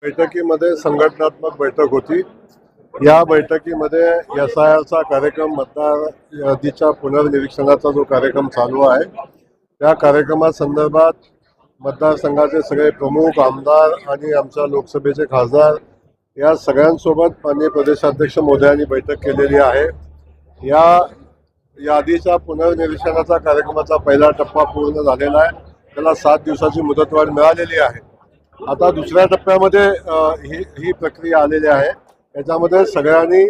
बैठकीमध्ये संघटनात्मक बैठक होती। या बैठकीमध्ये एसआयआरचा कार्यक्रम, मतदार यादीच्या पुनर्निरीक्षणाचा जो कार्यक्रम चालू आहे त्या कार्यक्रमासंदर्भात मतदारसंघाचे सगळे प्रमुख आमदार आणि आमच्या लोकसभेचे खासदार या सगळ्यांसोबत माननीय प्रदेशाध्यक्ष महोदयांनी बैठक केलेली आहे। या यादीच्या पुनर्निरीक्षणाचा कार्यक्रमाचा पहिला टप्पा पूर्ण झालेला आहे, त्याला 7 दिवसाची मुदतवाढ मिळालेली आहे। आता दुसऱ्या टप्प्यामध्ये ही प्रक्रिया आलेली आहे। याच्यामध्ये सगळ्यांनी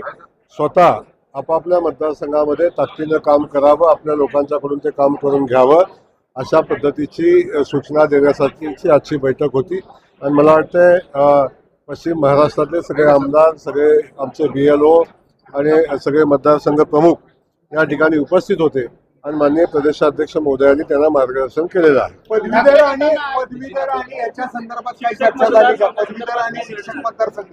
स्वतः आपापल्या मतदारसंघामध्ये ताकदीनं काम करावं, आपल्या लोकांच्याकडून ते काम करून घ्यावं, अशा पद्धतीची सूचना देण्यासाठीची आजची बैठक होती। आणि मला वाटतं पश्चिम महाराष्ट्रातले सगळे आमदार, सगळे आमचे BLO आणि सगळे मतदारसंघ प्रमुख या ठिकाणी उपस्थित होते आणि माननीय प्रदेशाध्यक्ष महोदयांनी त्यांना मार्गदर्शन केलेलं आहे। पदवीधर आणि याच्या संदर्भात काय चर्चा झाली का? पदवीधर आणि शिक्षक मतदारसंघ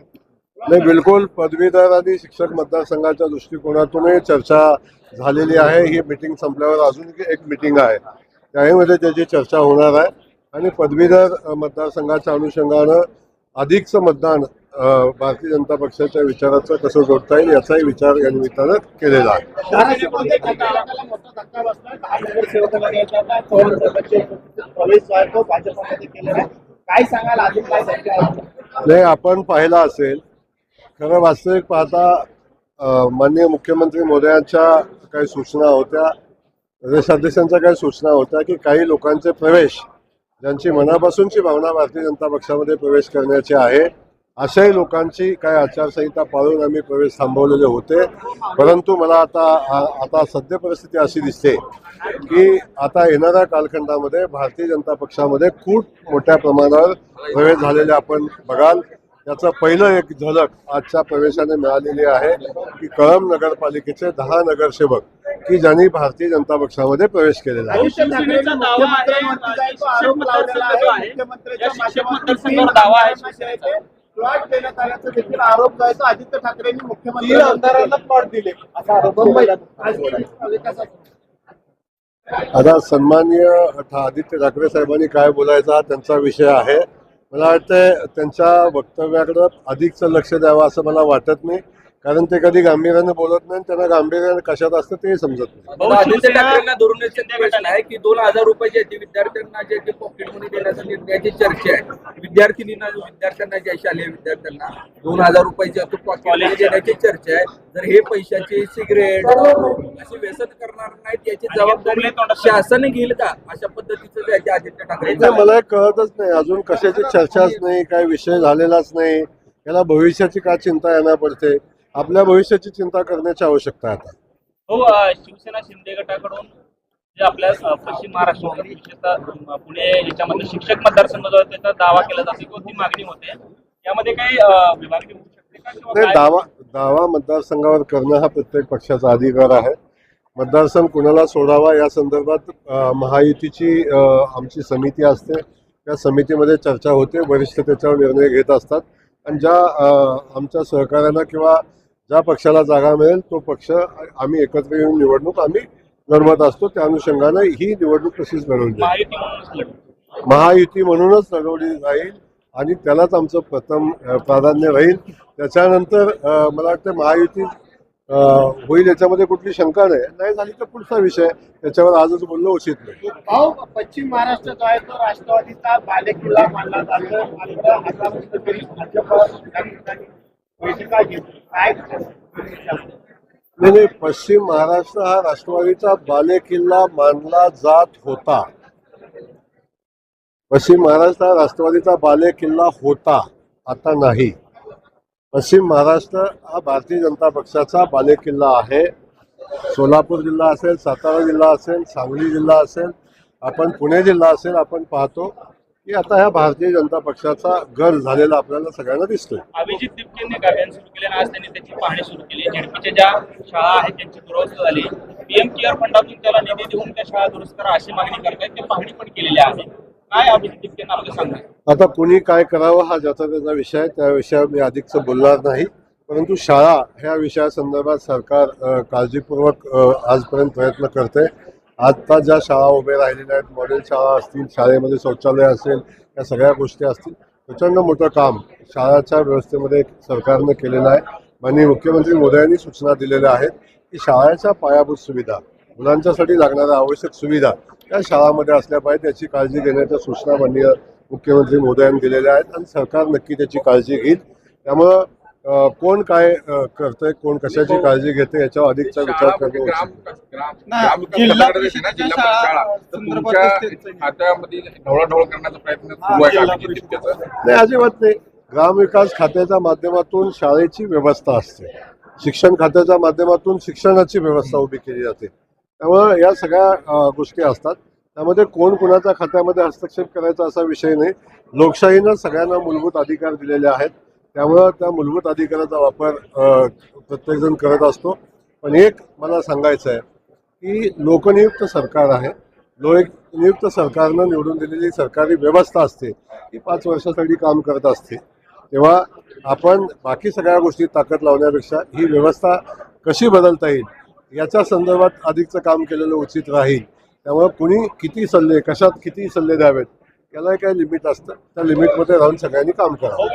नाही, बिलकुल पदवीधर आणि शिक्षक मतदारसंघाच्या दृष्टिकोनातूनही चर्चा झालेली आहे। ही मीटिंग संपल्यावर अजून एक मीटिंग आहे, त्यामध्ये त्याची चर्चा होणार आहे आणि पदवीधर मतदारसंघाच्या अनुषंगानं अधिकचं मतदान भारतीय जनता पक्षाच्या विचाराचं कसं जोडता येईल याचाही विचार या निमित्तानं केलेला आहे। नाही, आपण पाहिलं असेल, खरं वास्तविक पाहता माननीय मुख्यमंत्री महोदयांच्या काही सूचना होत्या, प्रदेशाध्यक्षांच्या काही सूचना होत्या की काही लोकांचे प्रवेश, ज्यांची मनापासूनची भावना भारतीय जनता पक्षामध्ये प्रवेश करण्याची आहे, अशाही लोकांची काय आचारसंहिता पाळून आम्ही प्रवेश थांबवलेले होते। परंतु मला आता सद्य परिस्थिती अशी दिसते की आता येणाऱ्या कालखंडामध्ये भारतीय जनता पक्षामध्ये खूप मोठ्या प्रमाणावर प्रवेश झालेले आपण बघाल। त्याचं पहिलं एक झलक आजच्या प्रवेशाने मिळालेली आहे की कळंब नगरपालिकेचे 10 नगरसेवक की ज्यांनी भारतीय जनता पक्षामध्ये प्रवेश केलेला आहे। प्लॉट देण्यात आल्याचा देखील आरोप जायचा। आदित्य ठाकरेंनी मुख्यमंत्री आमदारांना प्लॉट दिले असा आरोप आता सन्माननीय आदित्य ठाकरे साहेबांनी काय बोलायचा हा त्यांचा विषय आहे। मला वाटतं त्यांच्या वक्तव्याकडे अधिकचं लक्ष द्यावं असं मला वाटत नाही, कारण ते कधी गांभीर्याने बोलत नाही, त्यांना गांभीर्याने कशात असतं ते समजत नाही। आदित्य ठाकरेंना धोरणीय निर्णय आहे की 2000 रुपये जे विद्यार्थ्यांना जे पॉकेट मनी देण्याचा निर्णयाची चर्चा आहे। विद्यार्थ्यांना जे शालेय विद्यार्थ्यांना 2000 रुपयाची पॉकेट मनी देण्याची चर्चा आहे। जर हे पैशाची सिगरेट अशी व्यसन करणार नाहीत याची जबाबदारी शासन घेईल का? अशा पद्धतीचं जे आदित्य ठाकरे, मला कळतच नाही, अजून कशाची चर्चाच नाही, काही विषय झालेलाच नाही, याला भविष्याची का चिंता येणार पडते? आपल्या भविष्याची चिंता करण्याची आवश्यकता आहे आता। हो, शिवसेना शिंदे गटाकडून जे आपल्या पश्चिम महाराष्ट्रामध्ये विशेषतः पुणे याच्यामध्ये शिक्षक मतदारसंघ जो आहे त्याचा दावा केला जातो किंवा ती मागणी होते, यामध्ये काही विभागणी होऊ शकते का? नाही, दावा मतदारसंघावर करणं हा प्रत्येक पक्षाचा अधिकार आहे। मतदारसंघ कुणाला सोडावा या संदर्भात महायुतीची आमची समिती असते, त्या समितीमध्ये चर्चा होते, वरिष्ठ त्याच्यावर निर्णय घेत असतात आणि ज्या आमच्या सहकार्यांना किंवा ज्या पक्षाला जागा मिळेल तो पक्ष आम्ही एकत्र येऊन निवडणूक आम्ही लढवत असतो। त्या अनुषंगाने ही निवडणूक तशीच लढवली महायुती म्हणूनच लढवली जाईल आणि त्यालाच आमचं प्रथम प्राधान्य राहील। त्याच्यानंतर मला वाटतं महायुती होईल याच्यामध्ये कुठली शंका नाही झाली तर पुढचा विषय, त्याच्यावर आजच बोलणं उचित नाही। भाऊ, पश्चिम महाराष्ट्र जो आहे तो राष्ट्रवादीचा बालेकिल्ला मानला जातो, मात्र आता तरी भाजप बैठका घेतो, काय? नाही, पश्चिम महाराष्ट्र हा राष्ट्रवादीचा बालेकिल्ला मानला जात होता। पश्चिम महाराष्ट्र हा राष्ट्रवादीचा बालेकिल्ला होता, आता नाही। पश्चिम महाराष्ट्र हा भारतीय जनता पक्षाचा बालेकिल्ला आहे। सोलापूर जिल्हा असेल, सातारा जिल्हा असेल, सांगली जिल्हा असेल, आपण पुणे जिल्हा असेल, आपण पाहतो की आता ह्या भारतीय जनता पक्षाचा गड झालेला आपल्याला सगळ्यांना दिसतोय। अभिजित दिपकेंनी अभियान सुरू केले आणि आज त्यांनी त्याची पाहणी सुरू केली। झेडपीच्या ज्या शाळा आहेत त्यांची दुरुस्ती झाली, PM केअर फंडातून त्याला निधी देऊन त्या शाळा दुरुस्त करा अशी मागणी करतायत, ते पाहणी पण केलेली आहे। काय अभिजित दिपकेंना आपलं सांगणार? आता कुणी काय करावं हा ज्याचा त्याचा विषय आहे, त्या विषयावर मी अधिकचं बोलणार नाही, परंतु शाळा ह्या विषयासंदर्भात सरकार काळजीपूर्वक आजपर्यंत प्रयत्न करते। आता ज्या शाळा उभे राहिलेल्या आहेत, मॉडेल शाळा असतील, शाळेमध्ये शौचालय असेल, या सगळ्या गोष्टी असतील, प्रचंड मोठं काम शाळाच्या व्यवस्थेमध्ये सरकारनं केलेलं आहे. माननीय मुख्यमंत्री मोदयांनी सूचना दिलेल्या आहेत की शाळेच्या पायाभूत सुविधा, मुलांच्यासाठी लागणाऱ्या आवश्यक सुविधा त्या शाळामध्ये असल्या पाहिजेत. याची काळजी घेण्याच्या सूचना माननीय मुख्यमंत्री मोदयांनी दिलेल्या आहेत आणि सरकार नक्की त्याची काळजी घेईल. त्यामुळं कोण काय करतंय, कोण कशाची काळजी घेते याच्यावर अधिकचा विचार करणं उचित आहे. जिल्हा परिषदेच्या शाळा तुमच्या खात्यामध्ये ढवळाढवळ करण्याचा प्रयत्न सुरू आहे का तितक्याचा? नाही, अजिबात नाही. ग्रामविकास खात्याच्या माध्यमातून शाळेची व्यवस्था असते, शिक्षण खात्याच्या माध्यमातून शिक्षणाची व्यवस्था उभी केली जाते. त्यामुळं या सगळ्या गोष्टी असतात. त्यामध्ये कोण कुणाच्या खात्यामध्ये हस्तक्षेप करायचा असा विषय नाही. लोकशाहीनं सगळ्यांना मूलभूत अधिकार दिलेले आहेत. त्यामुळं त्या मूलभूत अधिकाराचा वापर प्रत्येकजण करत असतो. पण एक मला सांगायचं आहे की लोकनियुक्त सरकार आहे. लोकनियुक्त सरकारनं निवडून दिलेली सरकारी व्यवस्था असते ती 5 वर्षासाठी काम करत असते. तेव्हा आपण बाकी सगळ्या गोष्टी ताकद लावण्यापेक्षा ही व्यवस्था कशी बदलता येईल याच्या संदर्भात अधिकचं काम केलेलं उचित राहील. त्यामुळे कुणी किती सल्ले, कशात किती सल्ले द्यावेत याला काही लिमिट असतं. त्या लिमिटमध्ये राहून सगळ्यांनी काम करावं.